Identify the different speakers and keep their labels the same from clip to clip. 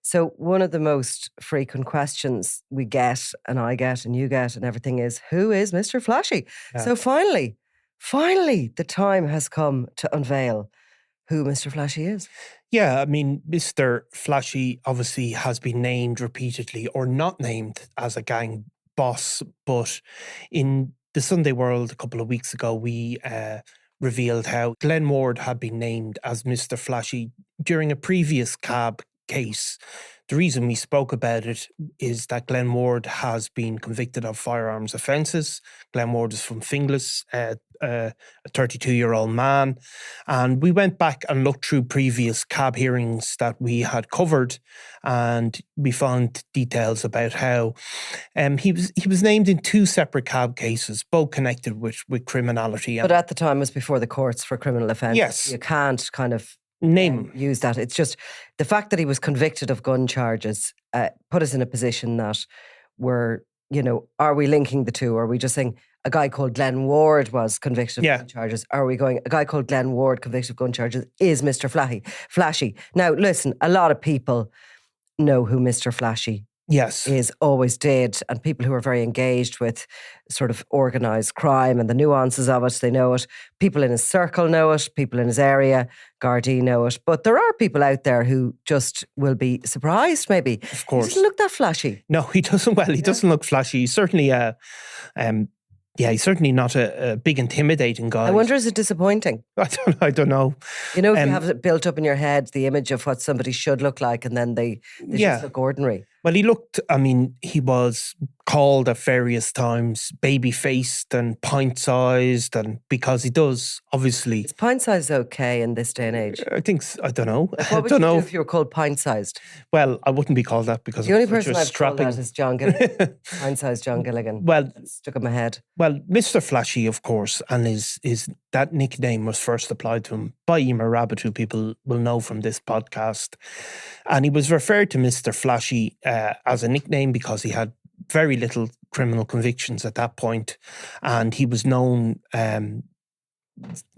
Speaker 1: So one of the most frequent questions we get, and I get, and you get, and everything is, who is Mr. Flashy?
Speaker 2: Yeah.
Speaker 1: So finally, the time has come to unveil who Mr. Flashy is.
Speaker 2: Yeah, I mean, Mr. Flashy obviously has been named repeatedly or not named as a gang boss, but in the Sunday World a couple of weeks ago, we revealed how Glen Ward had been named as Mr. Flashy during a previous cab case. The reason we spoke about it is that Glen Ward has been convicted of firearms offences. Glen Ward is from Finglas, a 32-year-old man. And we went back and looked through previous cab hearings that we had covered, and we found details about how he was named in two separate cab cases, both connected with criminality.
Speaker 1: But at the time, it was before the courts for criminal offences.
Speaker 2: Yes.
Speaker 1: You can't kind of
Speaker 2: name
Speaker 1: use that. It's just the fact that he was convicted of gun charges put us in a position that we're, are we linking the two? Are we just saying a guy called Glen Ward was convicted of gun charges? Are we going, a guy called Glen Ward convicted of gun charges is Mr. Flashy? Now, listen, a lot of people know who Mr. Flashy is, always did, and people who are very engaged with sort of organised crime and the nuances of it, they know it. People in his circle know it, people in his area, Gardaí know it, but there are people out there who just will be surprised maybe.
Speaker 2: Of course.
Speaker 1: He doesn't look that flashy.
Speaker 2: No, he doesn't. Well, he doesn't look flashy. He's certainly he's certainly not a big intimidating guy.
Speaker 1: I wonder, is it disappointing?
Speaker 2: I don't know.
Speaker 1: If you have it built up in your head, the image of what somebody should look like, and then they just look ordinary.
Speaker 2: Well, he was called at various times baby-faced and pint-sized, and because he does, obviously.
Speaker 1: Is pint-sized okay in this day and age?
Speaker 2: I don't know.
Speaker 1: What would you do if you were called pint-sized?
Speaker 2: Well, I wouldn't be called that because
Speaker 1: the only person I've called that is John Gilligan. Pint-sized John Gilligan.
Speaker 2: Well,
Speaker 1: that stuck in my head.
Speaker 2: Well, Mr. Flashy, of course, and is that nickname was first applied to him by Emer Rabbit, who people will know from this podcast. And he was referred to Mr. Flashy as a nickname because he had very little criminal convictions at that point. And he was known,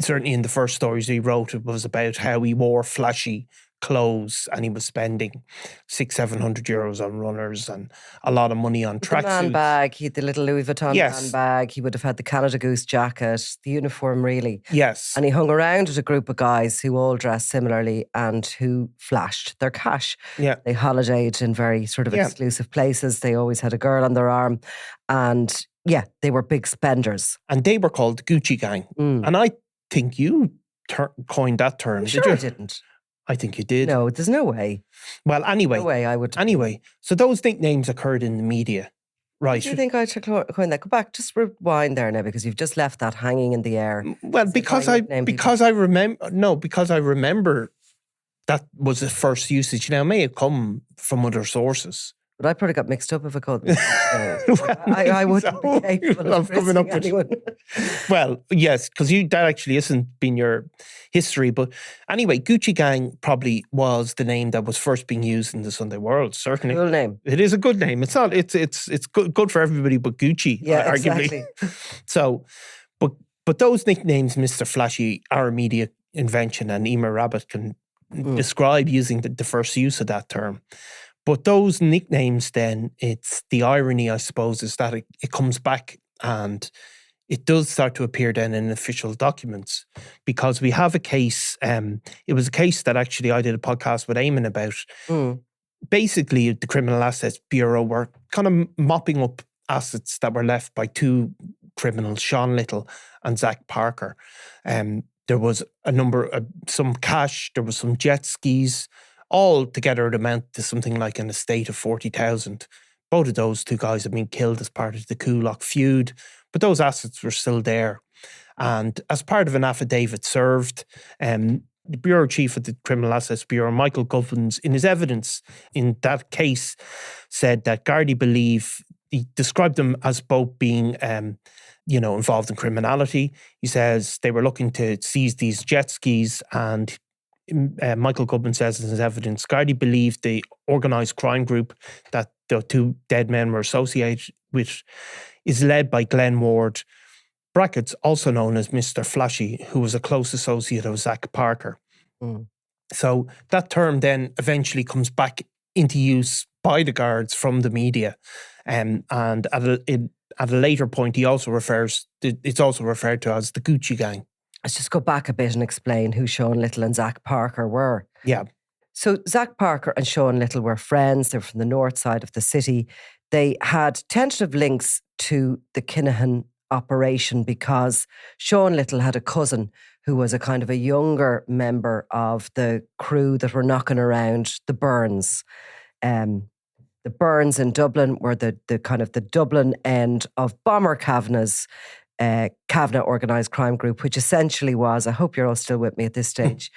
Speaker 2: certainly in the first stories he wrote, it was about how he wore flashy clothes and he was spending 600-700 euros on runners and a lot of money on tracksuits.
Speaker 1: The man bag, he had the little Louis Vuitton man bag, he would have had the Canada Goose jacket, the uniform really.
Speaker 2: Yes.
Speaker 1: And he hung around with a group of guys who all dressed similarly and who flashed their cash.
Speaker 2: Yeah.
Speaker 1: They holidayed in very sort of exclusive places. They always had a girl on their arm and they were big spenders.
Speaker 2: And they were called the Gucci Gang. And I think you coined that term,
Speaker 1: did you? I didn't.
Speaker 2: I think you did.
Speaker 1: No, there's no way.
Speaker 2: Well, anyway.
Speaker 1: No way I would.
Speaker 2: Anyway, so those nicknames occurred in the media, right?
Speaker 1: Do you think I should coin that? Go back, just rewind there now because you've just left that hanging in the air.
Speaker 2: Well, because I remember that was the first usage. Now, it may have come from other sources.
Speaker 1: But I probably got mixed up if I called them. I wouldn't be capable of coming up with anyone.
Speaker 2: Well, yes, because that actually hasn't been your history. But anyway, Gucci Gang probably was the name that was first being used in the Sunday World. Certainly,
Speaker 1: cool name.
Speaker 2: It is a good name. It's not. It's good for everybody, but Gucci.
Speaker 1: Yeah,
Speaker 2: arguably.
Speaker 1: Exactly.
Speaker 2: So, but those nicknames, Mr. Flashy, are a media invention, and Emer Rabbit can describe using the first use of that term. But those nicknames then, it's the irony, I suppose, is that it comes back and it does start to appear then in official documents because we have a case, it was a case that actually I did a podcast with Eamon about. Basically, the Criminal Assets Bureau were kind of mopping up assets that were left by two criminals, Sean Little and Zack Parker. There was some cash, there was some jet skis. All together it amounted to something like an estate of 40,000. Both of those two guys had been killed as part of the Coolock feud, but those assets were still there. And as part of an affidavit served, the Bureau Chief of the Criminal Assets Bureau, Michael Gubbins, in his evidence in that case, said that Gardaí he described them as both being involved in criminality. He says they were looking to seize these jet skis and Michael Gubbins says in his evidence, Gardaí believed the organised crime group that the two dead men were associated with is led by Glen Ward, brackets also known as Mr. Flashy, who was a close associate of Zack Parker. So that term then eventually comes back into use by the guards from the media. And at a later point, it's also referred to as the Gucci Gang.
Speaker 1: Let's just go back a bit and explain who Sean Little and Zack Parker were.
Speaker 2: Yeah.
Speaker 1: So Zack Parker and Sean Little were friends. They were from the north side of the city. They had tentative links to the Kinahan operation because Sean Little had a cousin who was a kind of a younger member of the crew that were knocking around the Burns. The Burns in Dublin were the kind of the Dublin end of Bomber Kavanagh's Kavanagh organised crime group, which essentially was, I hope you're all still with me at this stage,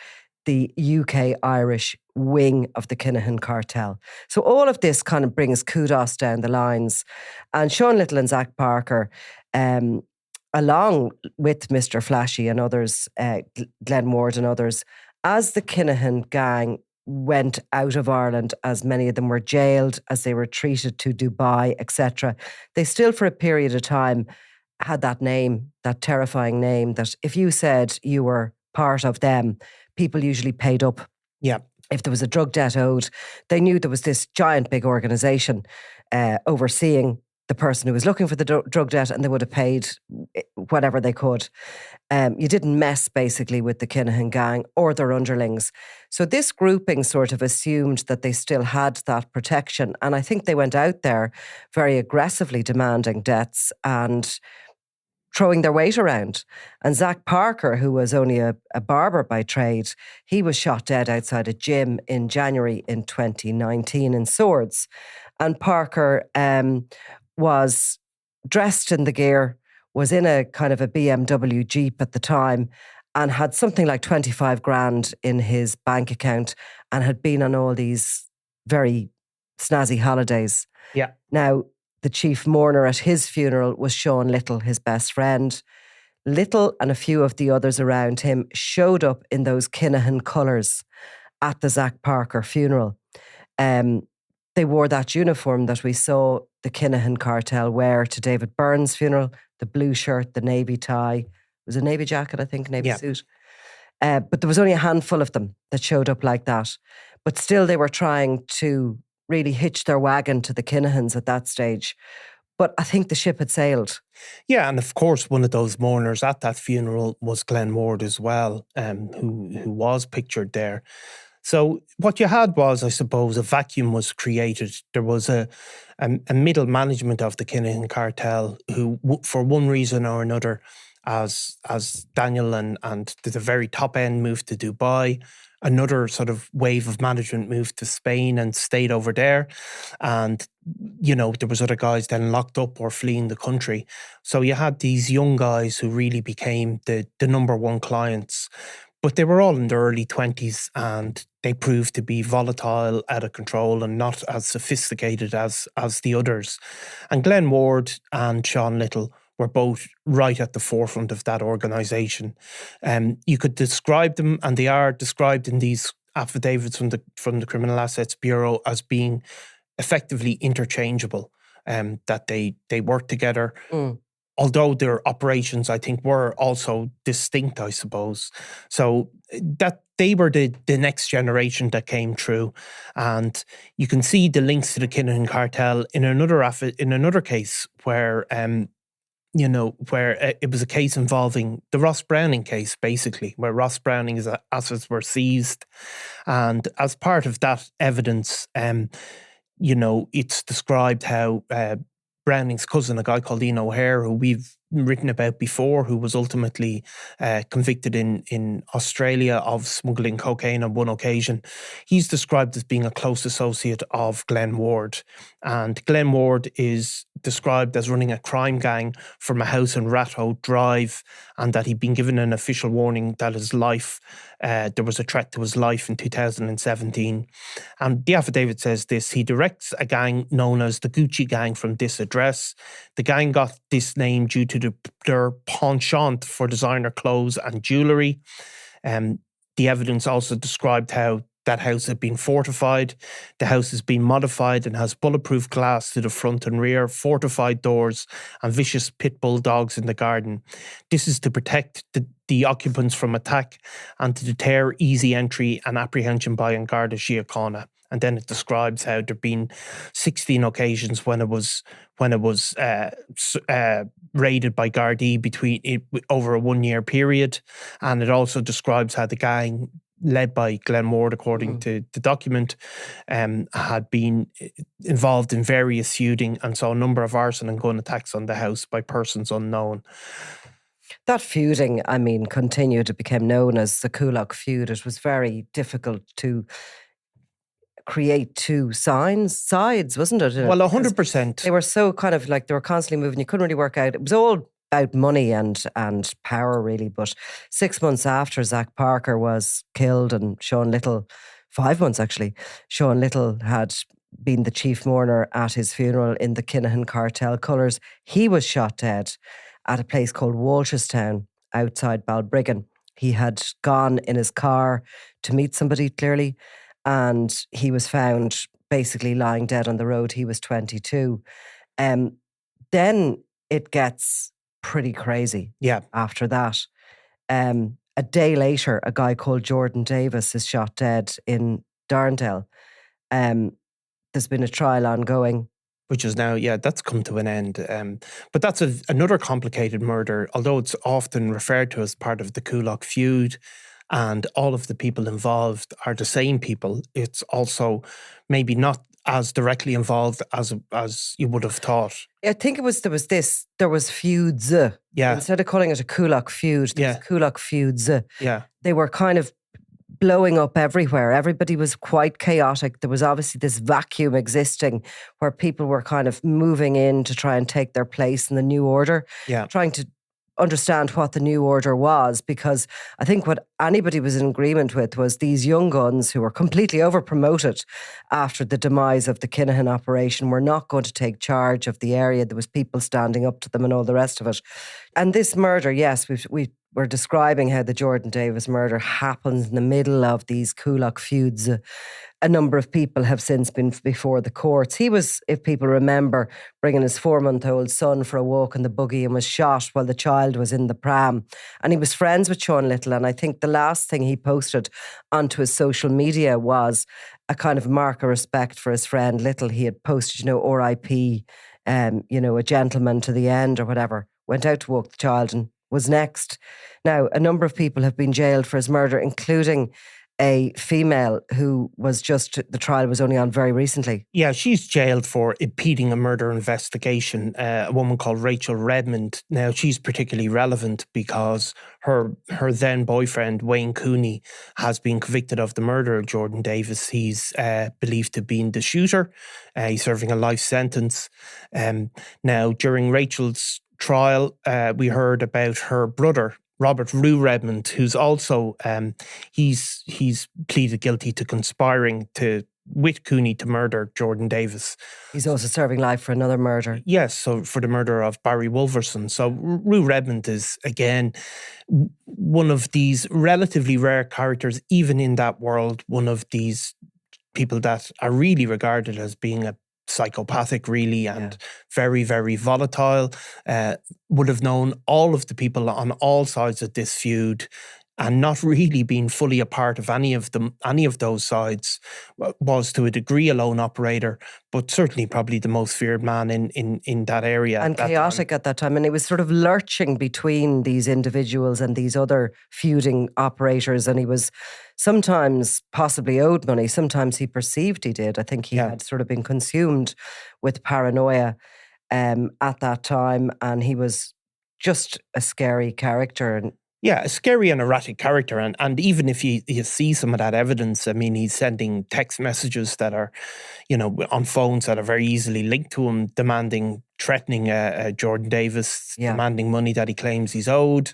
Speaker 1: the UK-Irish wing of the Kinahan cartel. So all of this kind of brings kudos down the lines. And Sean Little and Zack Parker, along with Mr. Flashy and others, Glen Ward and others, as the Kinahan gang went out of Ireland, as many of them were jailed, as they were treated to Dubai, etc., they still for a period of time had that name, that terrifying name, that if you said you were part of them, people usually paid up.
Speaker 2: Yeah.
Speaker 1: If there was a drug debt owed, they knew there was this giant big organisation overseeing the person who was looking for the drug debt, and they would have paid whatever they could. You didn't mess basically with the Kinahan gang or their underlings. So this grouping sort of assumed that they still had that protection. And I think they went out there very aggressively demanding debts and throwing their weight around. And Zack Parker, who was only a barber by trade, he was shot dead outside a gym in January in 2019 in Swords. And Parker was dressed in the gear, was in a kind of a BMW Jeep at the time, and had something like 25 grand in his bank account and had been on all these very snazzy holidays.
Speaker 2: Yeah.
Speaker 1: Now, the chief mourner at his funeral was Sean Little, his best friend. Little and a few of the others around him showed up in those Kinahan colours at the Zack Parker funeral. They wore that uniform that we saw the Kinahan cartel wear to David Byrne's funeral, the blue shirt, the navy tie. It was a navy jacket, I think, navy suit. But there was only a handful of them that showed up like that. But still they were trying to really hitch their wagon to the Kinahans at that stage. But I think the ship had sailed.
Speaker 2: Yeah, and of course, one of those mourners at that funeral was Glen Ward as well, who was pictured there. So what you had was, I suppose, a vacuum was created. There was a middle management of the Kinahan cartel who, for one reason or another, as Daniel and the very top end moved to Dubai, another sort of wave of management moved to Spain and stayed over there. And, you know, there was other guys then locked up or fleeing the country. So you had these young guys who really became the number one clients. But they were all in their early 20s and they proved to be volatile, out of control and not as sophisticated as the others. And Glen Ward and Sean Little were both right at the forefront of that organisation. You could describe them, and they are described in these affidavits from the Criminal Assets Bureau as being effectively interchangeable, that they work together. Although their operations, I think, were also distinct, I suppose. So that they were the next generation that came through. And you can see the links to the Kinahan cartel in another case where it was a case involving the Ross Browning case, basically, where Ross Browning's assets were seized. And as part of that evidence, it's described how Browning's cousin, a guy called Ian O'Hare, who we've written about before, who was ultimately convicted in Australia of smuggling cocaine on one occasion. He's described as being a close associate of Glen Ward. And Glen Ward is described as running a crime gang from a house in Ratho Drive, and that he'd been given an official warning that his life, there was a threat to his life in 2017. And the affidavit says this: he directs a gang known as the Gucci Gang from this address. The gang got this name due to their penchant for designer clothes and jewellery. The evidence also described how that house had been fortified. The house has been modified and has bulletproof glass to the front and rear, fortified doors, and vicious pit bull dogs in the garden. This is to protect the occupants from attack and to deter easy entry and apprehension by An Garda Síochána. And then it describes how there'd been 16 occasions when it was raided by Gardaí over a 1 year period. And it also describes how the gang, led by Glen Ward, according to the document, had been involved in various feuding and saw a number of arson and gun attacks on the house by persons unknown.
Speaker 1: That feuding, I mean, continued. It became known as the Coolock feud. It was very difficult to create two sides, wasn't it?
Speaker 2: Well, 100%.
Speaker 1: They were so kind of like, they were constantly moving. You couldn't really work out. It was all about money and power, really. But 6 months after Zack Parker was killed and Sean Little, 5 months actually, Sean Little had been the chief mourner at his funeral in the Kinahan cartel colours. He was shot dead at a place called Walshestown outside Balbriggan. He had gone in his car to meet somebody, clearly, and he was found basically lying dead on the road. He was 22. Then it gets pretty crazy.
Speaker 2: Yeah.
Speaker 1: After that. A day later, a guy called Jordan Davis is shot dead in Darndale. There's been a trial ongoing.
Speaker 2: Which is now, that's come to an end. But that's another complicated murder, although it's often referred to as part of the Coolock feud. And all of the people involved are the same people. It's also maybe not as directly involved as you would have thought.
Speaker 1: I think there was feuds.
Speaker 2: Yeah.
Speaker 1: Instead of calling it a Coolock feud, there was Coolock feuds.
Speaker 2: Yeah.
Speaker 1: They were kind of blowing up everywhere. Everybody was quite chaotic. There was obviously this vacuum existing where people were kind of moving in to try and take their place in the new order.
Speaker 2: Yeah.
Speaker 1: Trying to understand what the new order was, because I think what anybody was in agreement with was these young guns who were completely over-promoted after the demise of the Kinahan operation were not going to take charge of the area. There was people standing up to them and all the rest of it. And this murder, yes, we're describing how the Jordan Davis murder happens in the middle of these Coolock feuds. A number of people have since been before the courts. He was, if people remember, bringing his 4-month-old son for a walk in the buggy and was shot while the child was in the pram. And he was friends with Sean Little. And I think the last thing he posted onto his social media was a kind of mark of respect for his friend Little. He had posted, R.I.P., a gentleman to the end or whatever, went out to walk the child and was next. Now, a number of people have been jailed for his murder, including a female who the trial was only on very recently.
Speaker 2: Yeah, she's jailed for impeding a murder investigation, a woman called Rachel Redmond. Now, she's particularly relevant because her then boyfriend, Wayne Cooney, has been convicted of the murder of Jordan Davis. He's believed to have been the shooter. He's serving a life sentence. Now, during Rachel's trial, we heard about her brother, Robert Rue Redmond, who's also he's pleaded guilty to conspiring with Cooney to murder Jordan Davis.
Speaker 1: He's also serving life for another murder.
Speaker 2: Yes, so for the murder of Barry Wolverson. So Rue Redmond is, again, one of these relatively rare characters, even in that world, one of these people that are really regarded as being a psychopathic, really, and very, very volatile. Would have known all of the people on all sides of this feud and not really being fully a part of any of those sides. Was to a degree a lone operator, but certainly probably the most feared man in that area.
Speaker 1: And chaotic at that time. And he was sort of lurching between these individuals and these other feuding operators. And he was sometimes possibly owed money. Sometimes he perceived he did. I think he had sort of been consumed with paranoia at that time. And he was just a scary character. And
Speaker 2: a scary and erratic character. And even if you see some of that evidence, I mean, he's sending text messages that are, on phones that are very easily linked to him, threatening Jordan Davis, demanding money that he claims he's owed.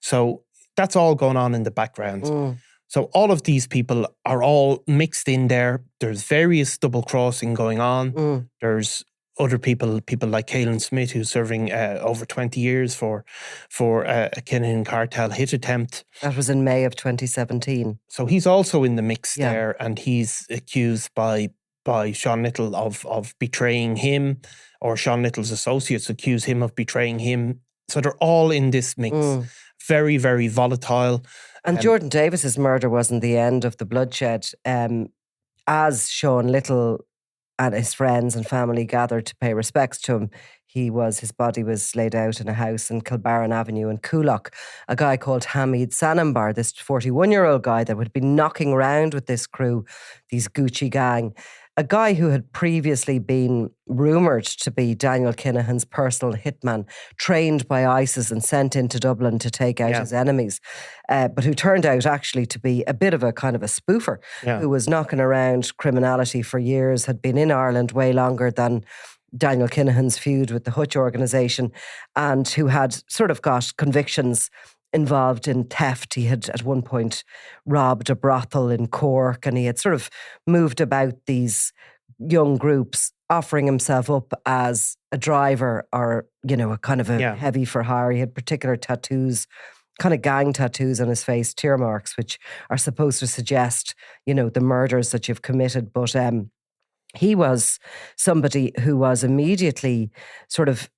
Speaker 2: So that's all going on in the background. So all of these people are all mixed in there. There's various double crossing going on. There's other people like Caelan Smith, who's serving over 20 years for a Kinahan cartel hit attempt.
Speaker 1: That was in May of 2017.
Speaker 2: So he's also in the mix there, and he's accused by Sean Little of betraying him, or Sean Little's associates accuse him of betraying him. So they're all in this mix. very, very volatile.
Speaker 1: And Jordan Davis's murder wasn't the end of the bloodshed. As Sean Little and his friends and family gathered to pay respects to him, his body was laid out in a house in Kilbarron Avenue in Coolock. A guy called Hamid Sanambar, this 41-year-old guy that would be knocking around with this crew, these Gucci gang, a guy who had previously been rumoured to be Daniel Kinahan's personal hitman, trained by ISIS and sent into Dublin to take out his enemies, but who turned out actually to be a bit of a kind of a spoofer, who was knocking around criminality for years, had been in Ireland way longer than Daniel Kinahan's feud with the Hutch organisation, and who had sort of got convictions involved in theft. He had at one point robbed a brothel in Cork, and he had sort of moved about these young groups, offering himself up as a driver or, a kind of a heavy for hire. He had particular tattoos, kind of gang tattoos on his face, tear marks, which are supposed to suggest, the murders that you've committed. But he was somebody who was immediately sort of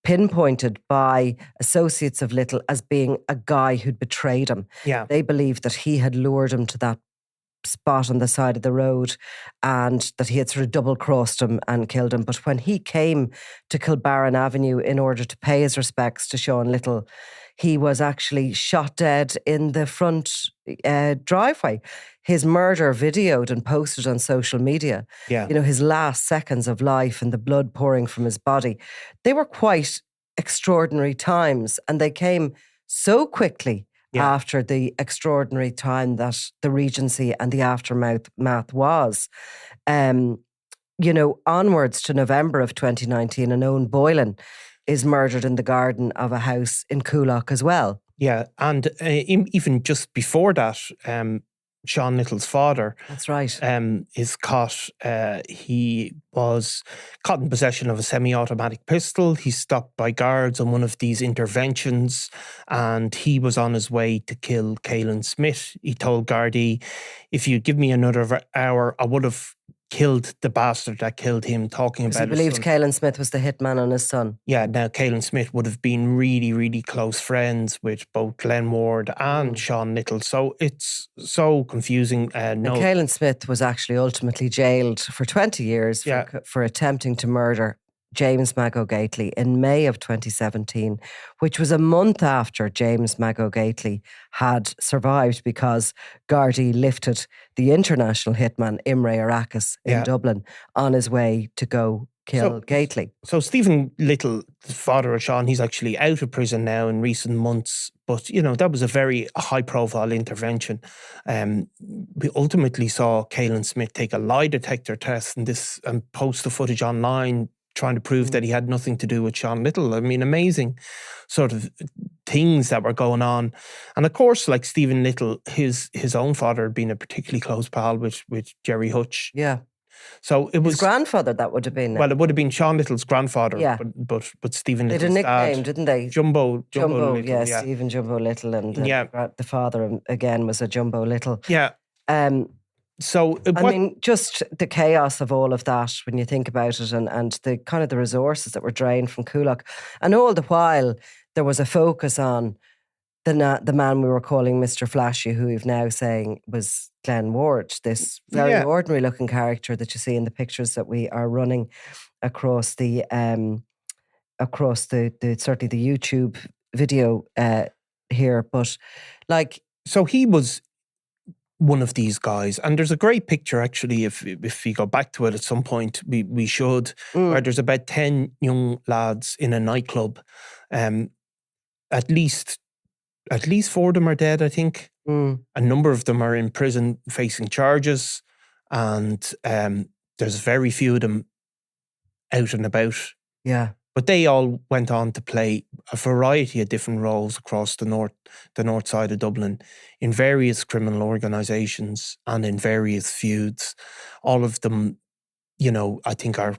Speaker 1: pinpointed by associates of Little as being a guy who'd betrayed him.
Speaker 2: Yeah.
Speaker 1: They believed that he had lured him to that spot on the side of the road and that he had sort of double-crossed him and killed him. But when he came to Kilbarron Avenue in order to pay his respects to Sean Little, he was actually shot dead in the front driveway. His murder videoed and posted on social media.
Speaker 2: Yeah.
Speaker 1: His last seconds of life and the blood pouring from his body. They were quite extraordinary times, and they came so quickly after the extraordinary time that the Regency and the aftermath was. Onwards to November of 2019, and Owen Boylan is murdered in the garden of a house in Coolock as well.
Speaker 2: Yeah, and even just before that, Sean Little's father,
Speaker 1: that's right,
Speaker 2: is caught. He was caught in possession of a semi-automatic pistol. He's stopped by guards on one of these interventions, and he was on his way to kill Caelan Smith. He told Gardaí, "If you give me another hour, I would have killed the bastard that killed him," talking about
Speaker 1: he believed Caelan Smith was the hitman on his son.
Speaker 2: Yeah, now Caelan Smith would have been really, really close friends with both Glen Ward and Sean Little. So it's so confusing.
Speaker 1: Caelan Smith was actually ultimately jailed for 20 years for attempting to murder James Mago Gately in May of 2017, which was a month after James Mago Gately had survived because Gardaí lifted the international hitman Imre Arakis in Dublin on his way to go kill Gately.
Speaker 2: So Stephen Little, the father of Sean, he's actually out of prison now in recent months. But, that was a very high-profile intervention. We ultimately saw Caelan Smith take a lie detector test and post the footage online, trying to prove that he had nothing to do with Sean Little. I mean, amazing sort of things that were going on. And of course, like Stephen Little, his own father had been a particularly close pal with Jerry Hutch.
Speaker 1: Yeah.
Speaker 2: So it was...
Speaker 1: his grandfather, that would have been.
Speaker 2: Well, it would have been Sean Little's grandfather, but Stephen Little's
Speaker 1: dad. They had a nickname,
Speaker 2: dad,
Speaker 1: didn't they?
Speaker 2: Jumbo Little,
Speaker 1: Stephen Jumbo Little. And the father, again, was a Jumbo Little.
Speaker 2: Yeah. So
Speaker 1: just the chaos of all of that when you think about it, and the kind of the resources that were drained from Coolock, and all the while there was a focus on the man we were calling Mr. Flashy, who we've now saying was Glen Ward, this very ordinary looking character that you see in the pictures that we are running across the certainly the YouTube video here, but
Speaker 2: so he was one of these guys, and there's a great picture actually. If we go back to it at some point, we should. Where there's about 10 young lads in a nightclub. At least 4 of them are dead, I think. A number of them are in prison facing charges, and there's very few of them out and about.
Speaker 1: Yeah.
Speaker 2: But they all went on to play a variety of different roles across the north side of Dublin, in various criminal organisations and in various feuds. All of them, I think are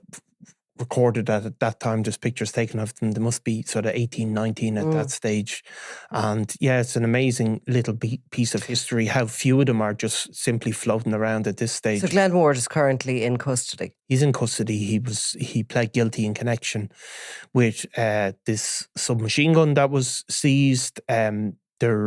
Speaker 2: recorded at that time. There's pictures taken of them. They must be sort of 18, 19 at that stage. And it's an amazing little piece of history, how few of them are just simply floating around at this stage.
Speaker 1: So Glen Ward is currently in custody.
Speaker 2: He's in custody. He pled guilty in connection with this submachine gun that was seized.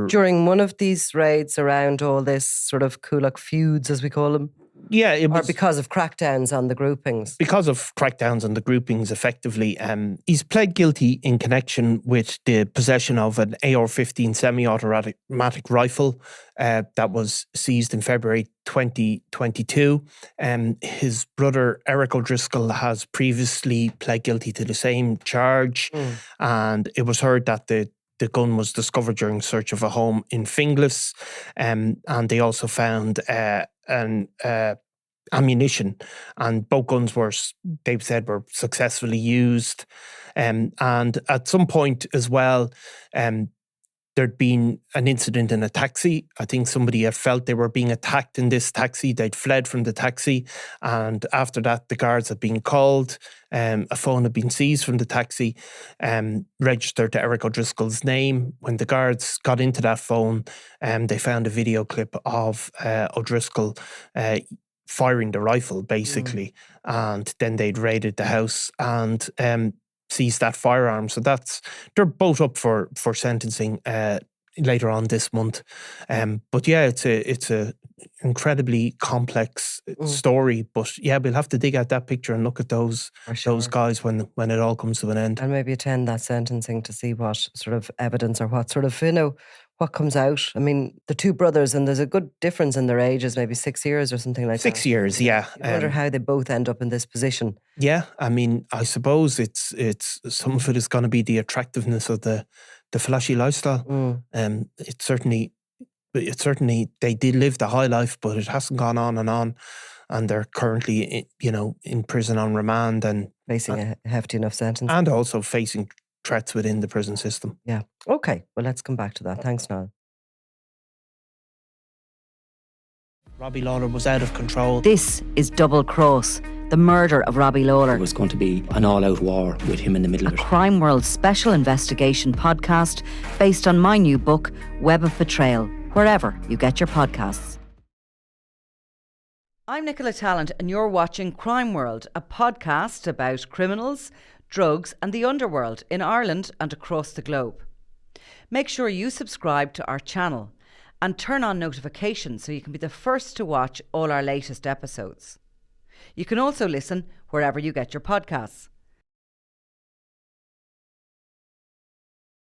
Speaker 1: During one of these raids around all this sort of Coolock feuds, as we call them?
Speaker 2: Yeah, it was...
Speaker 1: Or because of crackdowns on the groupings?
Speaker 2: Because of crackdowns on the groupings, effectively. He's pled guilty in connection with the possession of an AR-15 semi-automatic rifle that was seized in February 2022. His brother, Eric O'Driscoll, has previously pled guilty to the same charge. And it was heard that the gun was discovered during search of a home in Finglas. And they also found ammunition, and both guns were, they've said, were successfully used. And at some point as well, there'd been an incident in a taxi. I think somebody had felt they were being attacked in this taxi. They'd fled from the taxi, and after that, the guards had been called. A phone had been seized from the taxi, registered to Eric O'Driscoll's name. When the guards got into that phone, they found a video clip of O'Driscoll firing the rifle, basically. And then they'd raided the house and seized that firearm. So they're both up for sentencing later on this month. But yeah, it's a incredibly complex story. But yeah, we'll have to dig out that picture and look at those guys when it all comes to an end.
Speaker 1: And maybe attend that sentencing to see what sort of evidence or what sort of, what comes out. I mean, the two brothers, and there's a good difference in their ages, maybe 6 years or something like
Speaker 2: 6
Speaker 1: that.
Speaker 2: years, yeah.
Speaker 1: I wonder how they both end up in this position.
Speaker 2: Yeah, I mean, I suppose it's some of it is going to be the attractiveness of the flashy lifestyle. It's certainly they did live the high life, but it hasn't gone on, and they're currently in prison on remand and
Speaker 1: facing a hefty enough sentence,
Speaker 2: and also facing threats within the prison system.
Speaker 1: Yeah. Okay. Well, let's come back to that. Thanks, Niall.
Speaker 2: Robbie Lawler was out of control.
Speaker 3: This is Double Cross, the murder of Robbie Lawler.
Speaker 4: It was going to be an all-out war with him in the middle of it.
Speaker 3: A Crime World special investigation podcast based on my new book, Web of Betrayal, wherever you get your podcasts. I'm Nicola Tallant, and you're watching Crime World, a podcast about criminals, drugs and the underworld in Ireland and across the globe. Make sure you subscribe to our channel and turn on notifications so you can be the first to watch all our latest episodes. You can also listen wherever you get your podcasts.